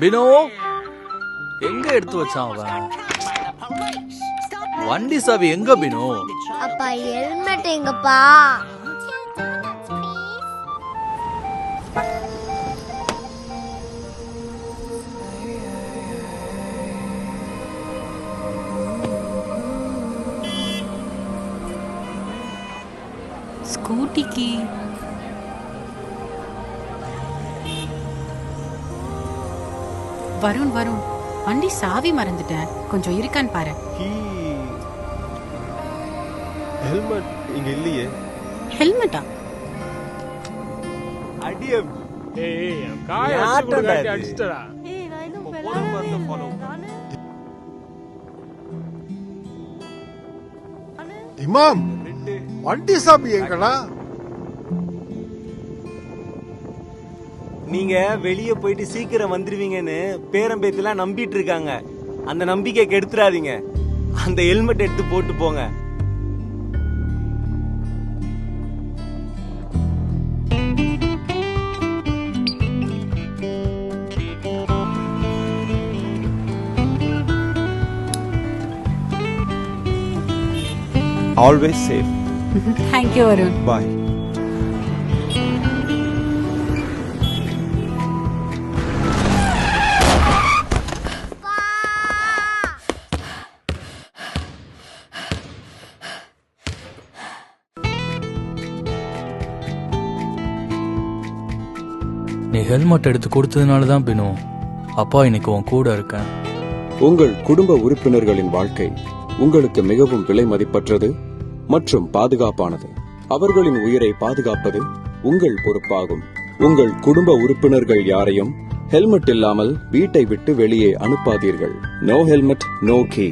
பினோ எங்க எடுத்து வச்சான் அவன்? வண்டி சாவி எங்க பினோ? அப்பா ஹெல்மெட் எங்கப்பா? ஸ்கூட்டிக்கு வருண் வருண் வண்டி சாவி மறந்துட்டேன், கொஞ்சம் இருக்கான்னு பாரு. ஹெல்மெட் இங்க இல்லையே. ஹெல்மெட்டா? அடியம் ஏய் காய் அடிச்சு அடிச்சுடா. ஏய் நான் இன்னும் ஃபாலோ. இமாம், வண்டி சாவி எங்கடா? நீங்க வெளியே போயிட்டு சீக்கிரம் வந்துருவீங்கன்னு பேரம்பேத்திலாம் நம்பிட்டு இருக்காங்க. அந்த நம்பிக்கை கெடுத்துறாதீங்க. அந்த ஹெல்மெட் எடுத்து போட்டு போங்க. Always safe. Thank you Varun. Bye. நீ ஹெல்மெட் எடுத்து கொடுத்ததுனால தான் பினோ அப்பா இன்னைக்கு உன் கூட இருக்கேன். உங்கள் குடும்ப உறுப்பினர்களின் வாழ்க்கை உங்களுக்கு மிகவும் விலை மதிப்பற்றது மற்றும் பாதுகாப்பானது. அவர்களின் உயிரை பாதுகாப்பது உங்கள் பொறுப்பாகும். உங்கள் குடும்ப உறுப்பினர்கள் யாரையும் ஹெல்மெட் இல்லாமல் வீட்டை விட்டு வெளியே அனுப்பாதீர்கள். No helmet, no key.